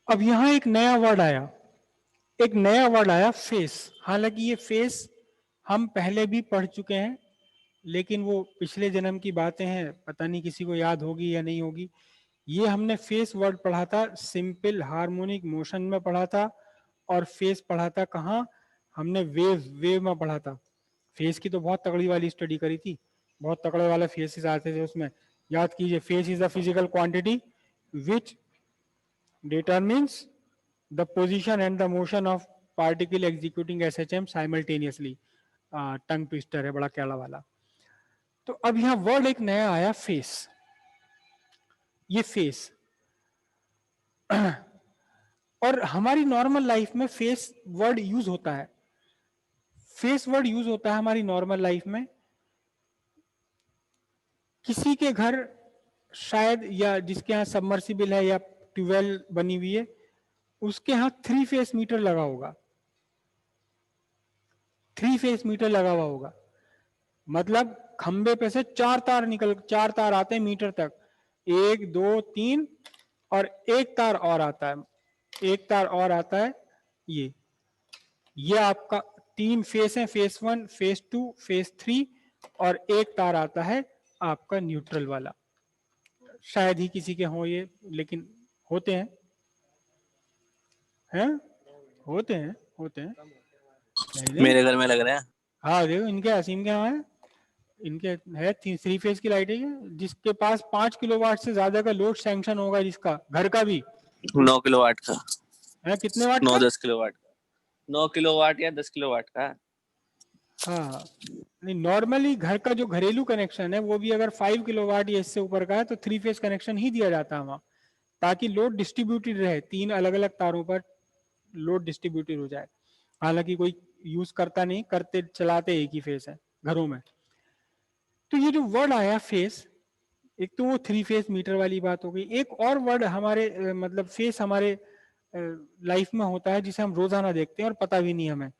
अब यहां एक नया वर्ड आया फेस। हालांकि ये फेस हम पहले भी पढ़ चुके हैं, लेकिन वो पिछले जन्म की बातें हैं, पता नहीं किसी को याद होगी या नहीं होगी। ये हमने फेस वर्ड पढ़ा था, सिंपल हार्मोनिक मोशन में पढ़ा था। और फेस पढ़ा था कहाँ? हमने वेव में पढ़ा था। फेस की तो बहुत तगड़ी वाली स्टडी करी थी, बहुत तगड़े वाले फेसेस आते थे उसमें। याद कीजिए, face is the physical quantity which determines the position and the motion of particle executing SHM simultaneously। Tongue twister है बड़ा कैला वाला। तो अब यहां वर्ड एक नया आया, फेस। ये फेस और हमारी नॉर्मल लाइफ में फेस वर्ड यूज होता है। फेस वर्ड यूज होता है हमारी नॉर्मल लाइफ में। किसी के घर शायद, या जिसके यहाँ सबमर्सिबल है या ट्यूबवेल बनी हुई है, उसके यहाँ 3 फेस मीटर लगा होगा। 3 फेस मीटर लगा हुआ होगा, मतलब खंबे पे से 4 तार आते हैं मीटर तक। 1 2 3 और एक तार और आता है, एक तार और आता है। ये आपका 3 फेस है, फेस 1, फेस 2, फेस 3, और एक तार आता है आपका न्यूट्रल वाला। शायद ही किसी के हो ये, लेकिन होते हैं, हैं? होते हैं नहीं नहीं। मेरे घर में लग रहा है। हाँ देखो, इनके असीम के यहाँ है, इनके है 3 फेज की लाइट है। जिसके पास 5 किलोवाट से ज्यादा का लोड सैंक्शन होगा, जिसका घर का भी 9 किलोवाट का, है। कितने वाट 9 का? 10 किलोवाट का, 9 किलोवाट या 10 किलोवाट का। हाँ, नहीं नॉर्मली घर का जो घरेलू कनेक्शन है वो भी अगर 5 किलोवाट या इससे ऊपर का है तो 3 फेज कनेक्शन ही दिया जाता है वहां, ताकि लोड डिस्ट्रीब्यूटेड रहे, 3 अलग अलग तारों पर लोड डिस्ट्रीब्यूटेड हो जाए। हालांकि कोई यूज करता नहीं, करते चलाते एक ही फेस है घरों में। तो ये जो वर्ड आया फेस, एक तो वो 3 फेस मीटर वाली बात हो गई। एक और वर्ड हमारे मतलब फेस हमारे लाइफ में होता है जिसे हम रोजाना देखते हैं और पता भी नहीं हमें।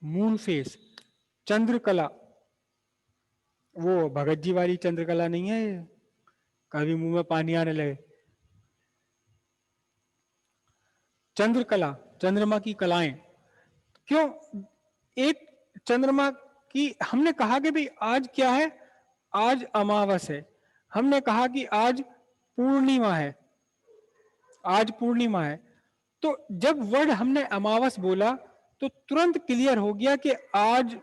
Moon face, Chandrakala. वो भगत जी वाली चंद्रकला नहीं है, कभी मुंह में पानी आने लगे। चंद्रकला, चंद्रमा की कलाएं। क्यों? एक चंद्रमा की, हमने कहा कि भाई आज क्या है, आज अमावस है। हमने कहा कि आज पूर्णिमा है, आज पूर्णिमा है। तो जब वर्ड हमने अमावस बोला तो तुरंत क्लियर हो गया कि आज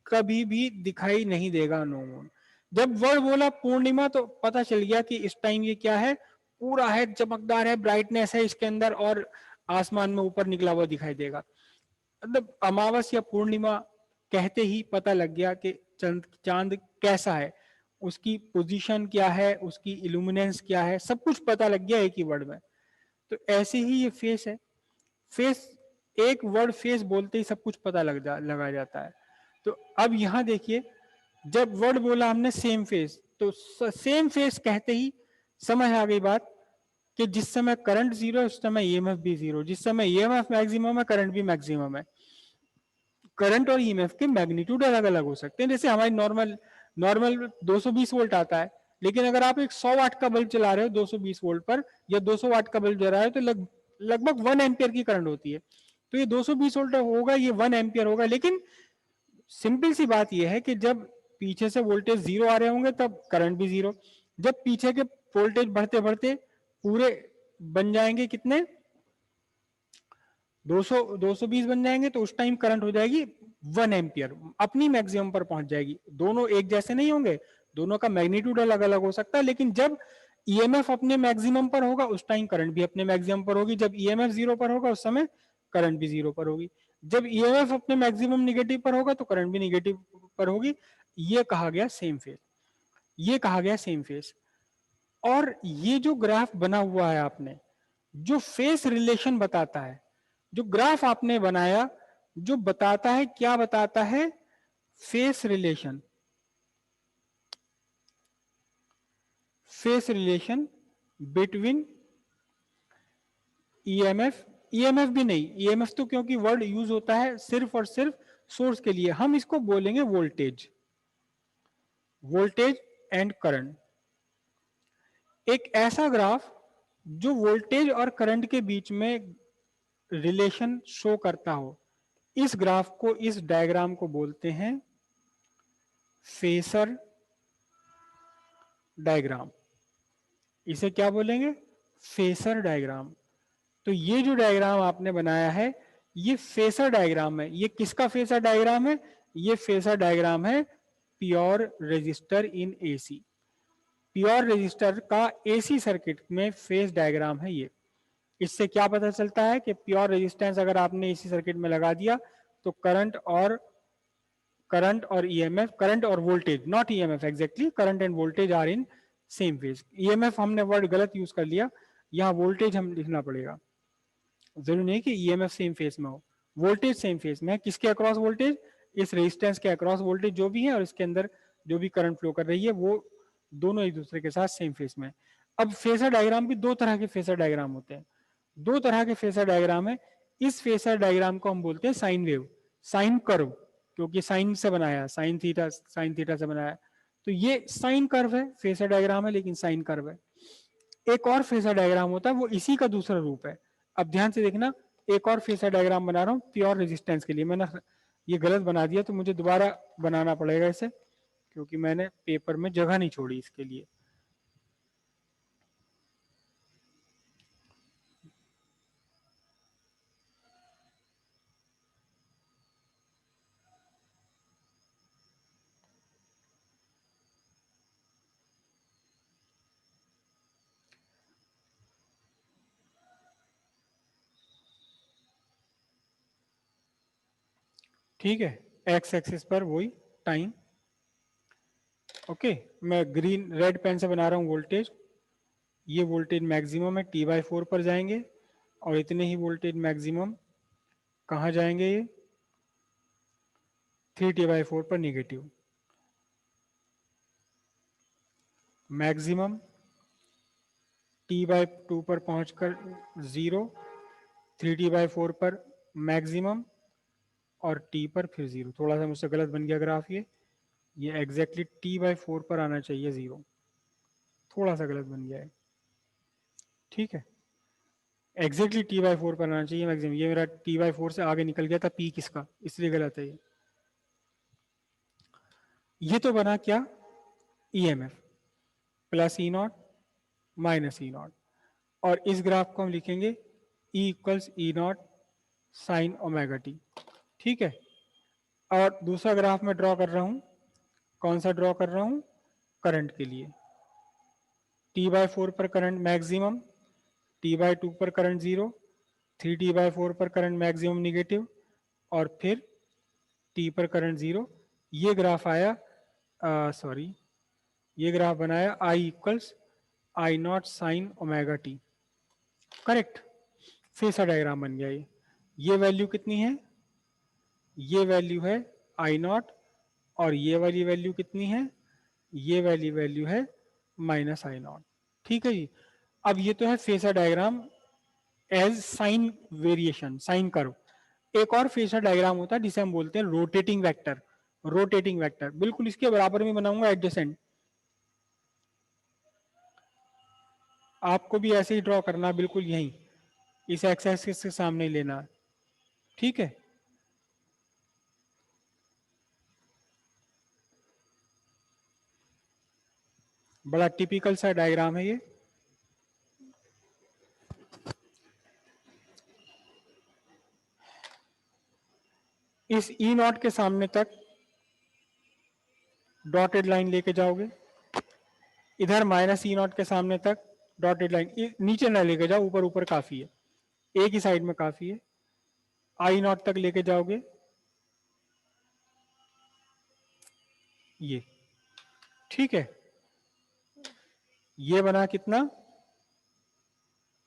कभी भी दिखाई नहीं देगा नो मून। जब वर्ड बोला पूर्णिमा तो पता चल गया कि इस टाइम ये क्या है, पूरा है, चमकदार है, ब्राइटनेस है इसके अंदर, और आसमान में ऊपर निकला हुआ दिखाई देगा। मतलब अमावस या पूर्णिमा कहते ही पता लग गया कि चांद कैसा है, उसकी पोजीशन क्या है, उसकी इल्यूमिनेंस क्या है, सब कुछ पता लग गया एक ही वर्ड में। तो ऐसे ही ये फेस है। फेस, एक वर्ड फेस बोलते ही सब कुछ पता लगा जाता है। तो अब यहां देखिए, जब वर्ड बोला हमने सेम फेस, तो सेम फेस कहते ही समझ आ गई बात कि जिस समय करंट जीरो है उस समय ईएमएफ भी जीरो, जिस समय ईएमएफ मैक्सिमम है करंट भी मैक्सिमम है। करंट और ईएमएफ के मैग्नीट्यूड अलग अलग हो सकते हैं। जैसे हमारी नॉर्मल नॉर्मल 220 वोल्ट आता है, लेकिन अगर आप एक 100 वाट का बल्ब चला रहे हो 220 वोल्ट पर, या 200 वाट का बल्ब जला रहे हो, तो लगभग 1 एम्पियर की करंट होती है। तो ये 220 वोल्ट होगा, ये 1 एम्पियर होगा। लेकिन सिंपल सी बात यह है कि जब पीछे से वोल्टेज जीरो आ रहे होंगे तब करंट भी जीरो। जब पीछे के वोल्टेज बढ़ते बढ़ते पूरे बन जाएंगे कितने, 220 बन जाएंगे, तो उस टाइम करंट हो जाएगी 1 एम्पियर, अपनी मैक्सिमम पर पहुंच जाएगी। दोनों एक जैसे नहीं होंगे, दोनों का मैग्नीट्यूड अलग अलग हो सकता है। लेकिन जब ईएमएफ अपने मैक्सिमम पर होगा उस टाइम करंट भी अपने मैक्सिमम पर होगी। जब ईएमएफ जीरो पर होगा उस समय करंट भी जीरो पर होगी। जब ईएमएफ अपने मैक्सिमम निगेटिव पर होगा तो करंट भी निगेटिव पर होगी। ये कहा गया सेम फेज, ये कहा गया सेम फेज। और ये जो ग्राफ बना हुआ है आपने, जो फेस रिलेशन बताता है, जो ग्राफ आपने बनाया, जो बताता है, क्या बताता है? Face relation, face relation between EMF, EMF भी नहीं, ईएमएफ तो क्योंकि वर्ड यूज होता है सिर्फ और सिर्फ सोर्स के लिए, हम इसको बोलेंगे वोल्टेज, वोल्टेज एंड करंट। एक ऐसा ग्राफ जो वोल्टेज और करंट के बीच में रिलेशन शो करता हो, इस ग्राफ को, इस डायग्राम को बोलते हैं फेसर डायग्राम। इसे क्या बोलेंगे? Phasor diagram. तो ये जो डायग्राम आपने बनाया है, ये फेसर डायग्राम है। ये किसका फेसर डायग्राम है? ये फेसर डायग्राम है pure resistor in AC. Pure resistor का एसी सर्किट में फेस डायग्राम है ये। इससे क्या पता चलता है कि प्योर रेजिस्टेंस अगर आपने एसी सर्किट में लगा दिया तो करंट और ईएमएफ, करंट और voltage, not EMF exactly, current and voltage are in same phase. EMF हमने वर्ड गलत यूज कर लिया, यहाँ वोल्टेज हम लिखना पड़ेगा। जरूरी नहीं कि ईएमएफ सेम फेज में हो, वोल्टेज सेम फेज में है। किसके अक्रॉस वोल्टेज? इस रेजिस्टेंस के अक्रॉस वोल्टेज जो भी है और इसके अंदर जो भी करंट फ्लो कर रही है, वो दोनों एक दूसरे के साथ सेम फेज में। अब फेसर डायग्राम भी दो तरह के फेसर डायग्राम होते हैं, दो तरह के फेसर डायग्राम है। इस फेसर डायग्राम को हम बोलते हैं साइन वेव, साइन कर्व, क्योंकि साइन से बनाया, साइन थीटा से बनाया। तो ये साइन कर्व है, फेसर डायग्राम है लेकिन साइन कर्व है। एक और फेसर डायग्राम होता है, वो इसी का दूसरा रूप है। अब ध्यान से देखना, एक और फेसर डायग्राम बना रहा हूं प्योर रेजिस्टेंस के लिए। मैंने ये गलत बना दिया तो मुझे दोबारा बनाना पड़ेगा इसे, क्योंकि मैंने पेपर में जगह नहीं छोड़ी इसके लिए। ठीक है, एक्स एक्सिस पर वही टाइम। ओके, मैं ग्रीन रेड पेन से बना रहा हूं वोल्टेज। ये वोल्टेज मैक्सिमम है, T/4 पर जाएंगे, और इतने ही वोल्टेज मैक्सिमम कहाँ जाएंगे? ये 3T/4 पर निगेटिव। मैक्सिमम T/2 पर पहुंचकर 0, 3T/4 पर मैक्सिमम, और T पर फिर 0। थोड़ा सा मुझसे गलत बन गया ग्राफ ये एग्जैक्टली T/4 पर आना चाहिए 0, थोड़ा सा गलत बन गया है। ठीक है, एग्जैक्टली T/4 पर आना चाहिए मैक्सिमम। ये मेरा T/4 से आगे निकल गया था P किसका, इसलिए गलत है ये तो बना क्या? EMF plus E0 minus E0। और इस ग्राफ को हम लिखेंगे E equals E0 sine omega T. ठीक है, और दूसरा ग्राफ में ड्रॉ कर रहा हूं। कौन सा ड्रॉ कर रहा हूं? करंट के लिए। T/4 पर करंट मैक्सिमम, T/2 पर करंट 0, 3T/4 पर करंट मैक्सिमम निगेटिव, और फिर T पर करंट 0। ये ग्राफ आया, सॉरी, ये ग्राफ बनाया I equals I0 sine omega T. Correct, phasor diagram बन गया ये वैल्यू कितनी है? ये वैल्यू है I0, और ये वाली वैल्यू कितनी है? ये वाली वैल्यू है माइनस I0। ठीक है जी। अब ये तो है phasor diagram as sine variation, sine curve. एक और फेसर डायग्राम होता है जिसे हम बोलते हैं रोटेटिंग वेक्टर। रोटेटिंग वेक्टर बिल्कुल इसके बराबर में बनाऊंगा एडजेसेंट। आपको भी ऐसे ही ड्रॉ करना, बिल्कुल यही इस एक्स एक्सिस के सामने ही लेना। ठीक है, बड़ा टिपिकल सा डायग्राम है ये। इस E0 के सामने तक डॉटेड लाइन लेके जाओगे, इधर माइनस E0 के सामने तक डॉटेड लाइन, नीचे ना लेके जाओ, ऊपर ऊपर काफी है, एक ही साइड में काफी है। I0 तक लेके जाओगे, ये। ठीक है, ये बना कितना?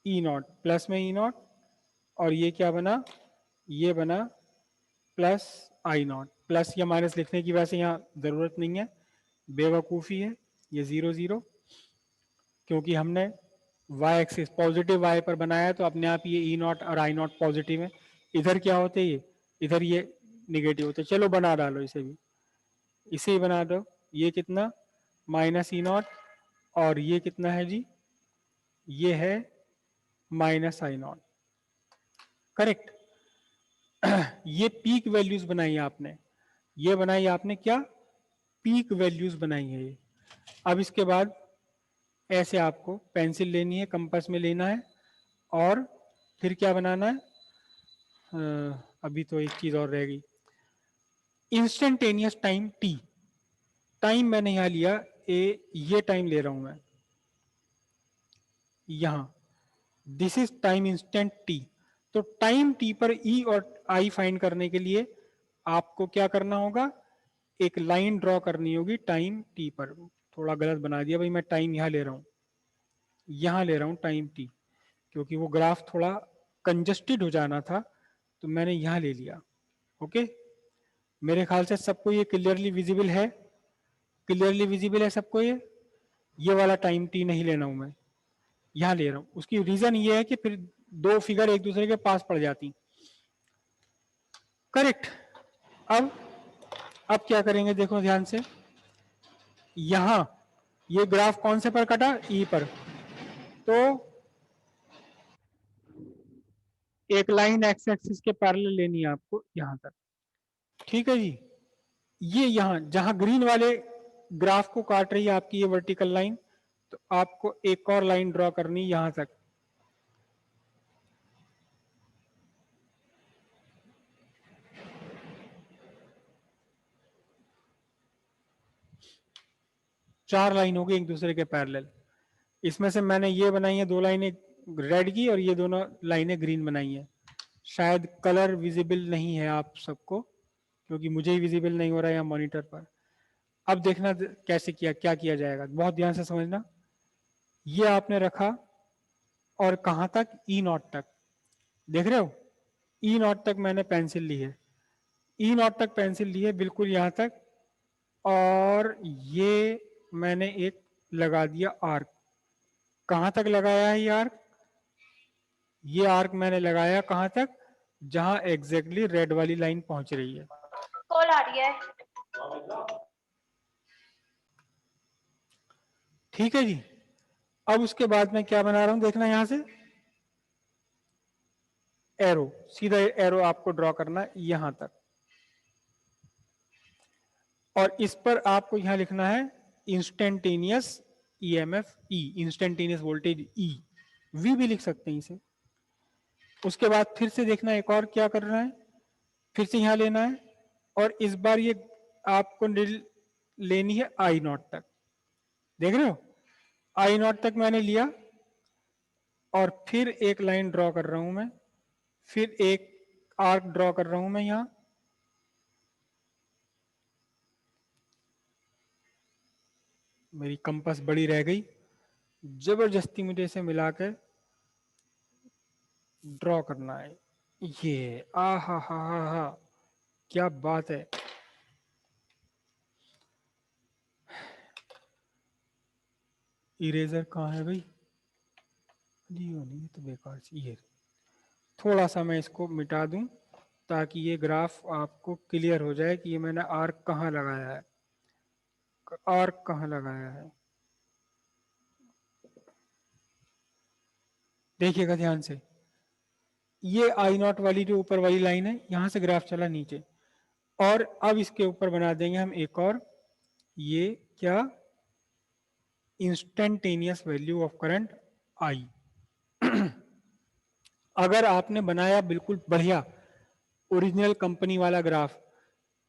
E0 प्लस में E0, और ये क्या बना? ये बना प्लस I0। प्लस या माइनस लिखने की वैसे यहाँ जरूरत नहीं है, बेवकूफ़ी है। ये 0 0, क्योंकि हमने वाई एक्सिस पॉजिटिव वाई पर बनाया तो अपने आप ये E0 और I0 पॉजिटिव है। इधर क्या होते ये? इधर ये निगेटिव होते। चलो बना डालो इसे भी, इसे ही बना दो। ये कितना? माइनस E0, और ये कितना है जी? ये है माइनस आई नॉट, करेक्ट। ये पीक वैल्यूज बनाई आपने, ये बनाई आपने क्या, पीक वैल्यूज बनाई है ये। अब इसके बाद ऐसे आपको पेंसिल लेनी है, कंपास में लेना है, और फिर क्या बनाना है, अभी तो एक चीज और रह गई, इंस्टेंटेनियस टाइम टी। टाइम मैंने यहां लिया ये टाइम ले रहा हूं मैं यहां, this is time instant T. तो टाइम टी पर ई और आई फाइंड करने के लिए आपको क्या करना होगा, एक लाइन ड्रॉ करनी होगी टाइम टी पर। थोड़ा गलत बना दिया भाई, मैं टाइम यहां ले रहा हूं, यहां ले रहा हूं टाइम टी, क्योंकि वो ग्राफ थोड़ा कंजस्टेड हो जाना था, तो मैंने यहां ले लिया। ओके, मेरे ख्याल से सबको ये क्लियरली विजिबल है, क्लियरली विजिबल है सबको ये वाला टाइम टी नहीं लेना हूं मैं, यहां ले रहा हूं। उसकी रीजन ये है कि फिर दो फिगर एक दूसरे के पास पड़ जाती, करेक्ट। अब क्या करेंगे, देखो ध्यान से, यहां ये ग्राफ कौन से पर कटा, ई पर, तो एक लाइन एक्स एक्सिस के पैरेलल लेनी है आपको यहां तक, ठीक है जी। ये यहां जहां ग्रीन वाले ग्राफ को काट रही है आपकी ये वर्टिकल लाइन, तो आपको एक और लाइन ड्रॉ करनी यहां तक, चार लाइन होगी एक दूसरे के पैरेलल। इसमें से मैंने ये बनाई है दो लाइनें रेड की, और ये दोनों लाइनें ग्रीन बनाई है। शायद कलर विजिबल नहीं है आप सबको, क्योंकि मुझे ही विजिबल नहीं हो रहा है यहाँ मॉनिटर पर। अब देखना कैसे किया, क्या किया जाएगा, बहुत ध्यान से समझना। ये आपने रखा, और कहां तक, ई नॉट तक, देख रहे हो, ई नॉट तक मैंने पेंसिल ली है, ई नॉट तक पेंसिल ली है, बिल्कुल यहां तक। और ये मैंने एक लगा दिया आर्क, कहां तक लगाया है ये आर्क, ये आर्क मैंने लगाया कहां तक, जहां एग्जैक्टली रेड वाली लाइन पहुंच रही है। कॉल आ रही है। ठीक है जी। अब उसके बाद मैं क्या बना रहा हूं, देखना यहां से, एरो, सीधा एरो आपको ड्रॉ करना है यहां तक, और इस पर आपको यहां लिखना है instantaneous EMF E, instantaneous voltage E, V भी लिख सकते हैं इसे। उसके बाद फिर से देखना एक और क्या कर रहा है, फिर से यहां लेना है, और इस बार ये आपको लेनी है आई नॉट तक, देख रहे हो, आई नॉट तक मैंने लिया, और फिर एक लाइन ड्रॉ कर रहा हूं मैं, फिर एक आर्क ड्रॉ कर रहा हूं मैं यहां, मेरी कंपास बड़ी रह गई, जबरदस्ती मुझे इसे मिलाकर ड्रॉ करना है। ये आ हा, क्या बात है। इरेजर कहाँ है भाई, जी नहीं, तो बेकार सी, ये थोड़ा सा मैं इसको मिटा दूं, ताकि ये ग्राफ आपको क्लियर हो जाए कि ये मैंने आर्क कहाँ लगाया है, आर्क कहाँ लगाया है। देखिएगा ध्यान से, ये आई नॉट वाली जो ऊपर वाली लाइन है, यहां से ग्राफ चला नीचे, और अब इसके ऊपर बना देंगे हम एक और, ये क्या, instantaneous value of current I. अगर आपने बनाया बिल्कुल बढ़िया ओरिजिनल कंपनी वाला ग्राफ,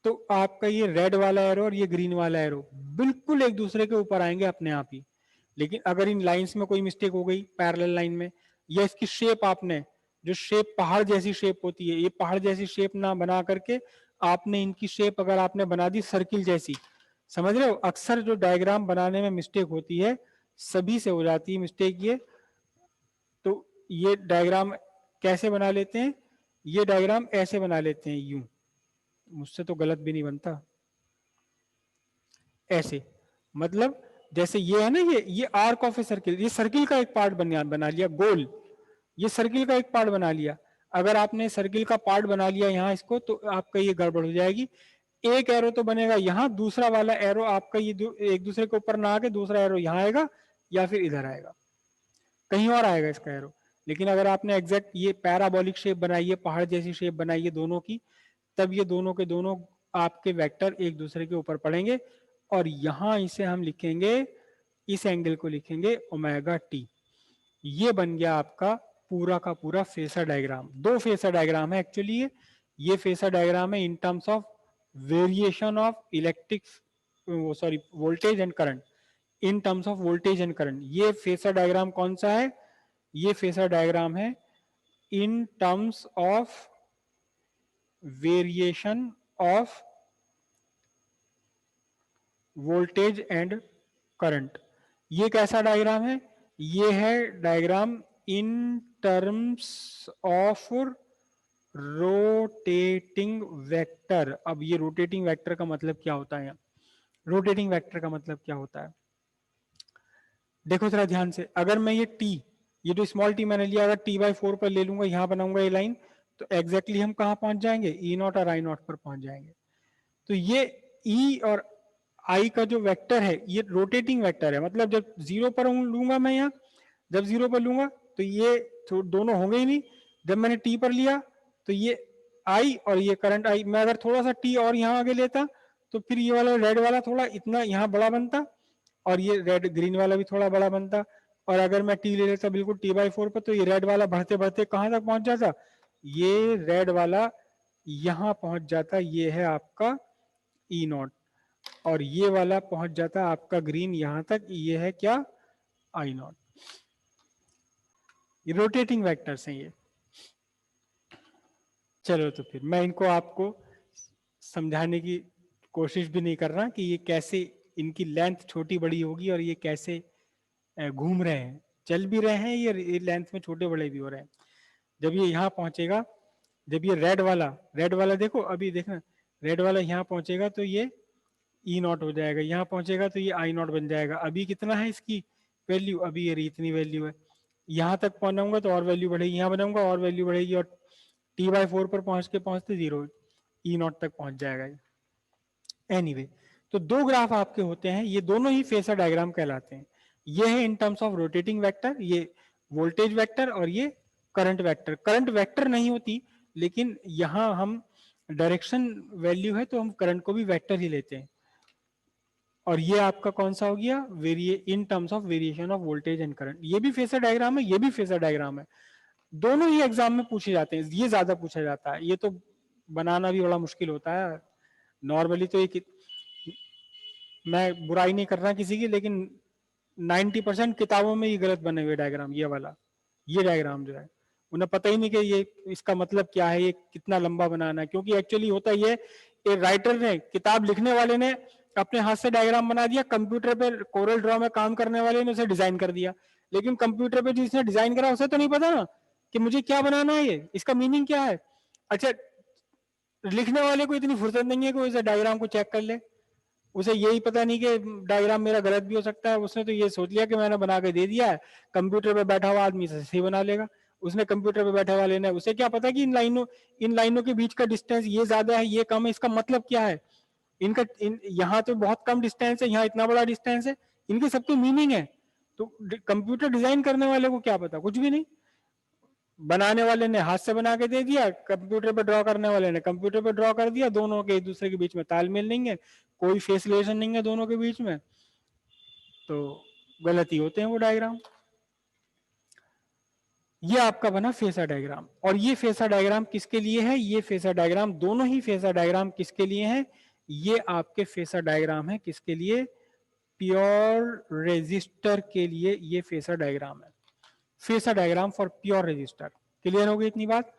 तो आपका ये रेड वाला एरो और ये ग्रीन वाला एरो बिल्कुल एक दूसरे के ऊपर आएंगे अपने आप ही। लेकिन अगर इन लाइंस में कोई मिस्टेक हो गई पैरेलल लाइन में, या इसकी शेप आपने, जो शेप पहाड़ जैसी शेप होती है, ये पहाड़ जैसी शेप ना बना करके आपने इनकी शेप अगर आपने बना दी सर्किल जैसी, समझ रहे हो, अक्सर जो डायग्राम बनाने में मिस्टेक होती है, सभी से हो जाती है मिस्टेक ये। तो ये डायग्राम कैसे बना लेते हैं, ये डायग्राम ऐसे बना लेते हैं, यूं, मुझसे तो गलत भी नहीं बनता, ऐसे, मतलब जैसे ये है ना, ये आर्क ऑफ ए सर्किल, ये सर्किल का एक पार्ट बना लिया गोल, ये सर्किल का एक पार्ट बना लिया। अगर आपने सर्किल का पार्ट बना लिया यहाँ इसको, तो आपका ये गड़बड़ हो जाएगी। एक एरो तो बनेगा यहाँ, दूसरा वाला एरो आपका ये एक दूसरे के ऊपर ना आके दूसरा एरो यहाँ आएगा, या फिर इधर आएगा। कहीं और आएगा इसका एरो। लेकिन अगर आपने एग्जैक्ट ये पैराबोलिक शेप बनाई है, पहाड़ जैसी शेप बनाई है दोनों की, तब ये दोनों के दोनों आपके वेक्टर एक दूसरे के ऊपर पड़ेंगे और यहां इसे हम लिखेंगे, इस एंगल को लिखेंगे ओमेगा टी। ये बन गया आपका पूरा का पूरा फेसर डायग्राम। दो फेसर डायग्राम है एक्चुअली ये फेसर डायग्राम है इन terms of variation of electric, sorry voltage and current, in terms of voltage and current. ये फेसर डायग्राम कौन सा है? ये फेसर डायग्राम है इन terms of variation of voltage and current. ये कैसा डायग्राम है? ये है diagram in terms of rotating vector. अब ये रोटेटिंग वेक्टर का मतलब क्या होता है? रोटेटिंग वेक्टर का मतलब क्या होता है? देखो जरा ध्यान से, अगर मैं ये टी, ये जो स्मॉल टी मैंने लिया, अगर टी बाई 4 पर ले लूंगा, यहां बनाऊंगा ये लाइन, तो एग्जैक्टली हम कहां पहुंच जाएंगे? ई नॉट और आई नॉट पर पहुंच जाएंगे। तो ये ई और आई का जो वेक्टर है ये रोटेटिंग वेक्टर है, मतलब जब जीरो पर लूंगा मैं यहाँ, जब जीरो पर लूंगा तो ये तो दोनों होंगे ही नहीं। जब मैंने टी पर लिया तो ये आई और ये करंट आई, मैं अगर थोड़ा सा टी और यहाँ आगे लेता तो फिर ये वाला रेड वाला थोड़ा इतना यहाँ बड़ा बनता और ये रेड ग्रीन वाला भी थोड़ा बड़ा बनता। और अगर मैं टी ले लेता बिल्कुल टी बाई 4 पर, तो ये रेड वाला बढ़ते बढ़ते कहां तक पहुंच जाता? ये रेड वाला यहां पहुंच जाता, ये है आपका ई नॉट, और ये वाला पहुंच जाता है आपका ग्रीन यहां तक, ये है क्या? आई नॉट। ये रोटेटिंग वेक्टर्स हैं ये। चलो तो फिर मैं इनको आपको समझाने की कोशिश भी नहीं कर रहा कि ये कैसे इनकी लेंथ छोटी बड़ी होगी और ये कैसे घूम रहे हैं, चल भी रहे हैं, ये लेंथ में छोटे बड़े भी हो रहे हैं। जब ये यहाँ पहुंचेगा, जब ये रेड वाला देखो, अभी देखना, रेड वाला यहाँ पहुंचेगा तो ये ई नॉट हो जाएगा, यहाँ पहुंचेगा तो ये आई नॉट बन जाएगा। अभी कितना है इसकी वैल्यू? अभी ये इतनी वैल्यू है। यहाँ तक पहुंचाऊंगा तो और वैल्यू बढ़ेगी, यहाँ बनाऊंगा और वैल्यू बढ़ेगी, और टी बाई 4 पर पहुंचते जीरो ई नॉट तक पहुंच जाएगा। एनीवे, तो दो ग्राफ आपके होते हैं, ये दोनों ही फेसर डायग्राम कहलाते हैं। ये है इन टर्म्स ऑफ रोटेटिंग वेक्टर, ये वोल्टेज वेक्टर, और ये करंट वेक्टर। करंट वेक्टर नहीं होती, लेकिन यहां हम डायरेक्शन वैल्यू है तो हम करंट को भी वेक्टर ही लेते हैं। और ये आपका कौन सा हो गया? Vary in terms of variation of voltage and current. ये भी फेसर डायग्राम है, ये भी फेसर डायग्राम है, दोनों ही एग्जाम में पूछे जाते हैं। ये ज्यादा पूछा जाता है, ये तो बनाना भी बड़ा मुश्किल होता है नॉर्मली। तो एक, मैं बुराई नहीं कर रहा किसी की, लेकिन 90% किताबों में ये गलत बने हुए डायग्राम, ये वाला, ये डायग्राम जो है, उन्हें पता ही नहीं कि ये इसका मतलब क्या है, ये कितना लंबा बनाना है। क्योंकि एक्चुअली होता ये, एक राइटर ने, किताब लिखने वाले ने अपने हाथ से डायग्राम बना दिया, कंप्यूटर पे कोरल ड्रॉ में काम करने वाले ने उसे डिजाइन कर दिया। लेकिन कंप्यूटर पे जिसने डिजाइन करा उसे तो नहीं पता ना कि मुझे क्या बनाना है, ये इसका मीनिंग क्या है। अच्छा, लिखने वाले को इतनी फुर्सत नहीं है कि उसे डायग्राम को चेक कर ले, उसे यही पता नहीं कि डायग्राम मेरा गलत भी हो सकता है। उसने तो ये सोच लिया कि मैंने बना के दे दिया है, कंप्यूटर पे बैठा हुआ आदमी से सही बना लेगा। उसने कंप्यूटर पे बैठे वाले ने, उसे क्या पता कि इन लाइनों के बीच का डिस्टेंस ये ज्यादा है, ये कम है, इसका मतलब क्या है। यहाँ तो बहुत कम डिस्टेंस है, यहाँ इतना बड़ा डिस्टेंस है, इनके सबके मीनिंग है। तो कंप्यूटर डिजाइन करने वाले को क्या पता? कुछ भी नहीं। बनाने वाले ने हाथ से बना के दे दिया, कंप्यूटर पे ड्रॉ करने वाले ने कंप्यूटर पे ड्रॉ कर दिया, दोनों के एक दूसरे के बीच में तालमेल नहीं है, कोई फेस रिलेशन नहीं है दोनों के बीच में, तो गलती होते हैं वो डायग्राम। ये आपका बना फेसर डायग्राम। और ये फेसर डायग्राम किसके लिए है? ये फेसर डायग्राम, दोनों ही फेसर डायग्राम किसके लिए है? ये आपके फेसर डायग्राम है किसके लिए? प्योर रेजिस्टर के लिए ये फेसर डायग्राम है। Phasor diagram for pure resistor. Clear हो गई इतनी बात?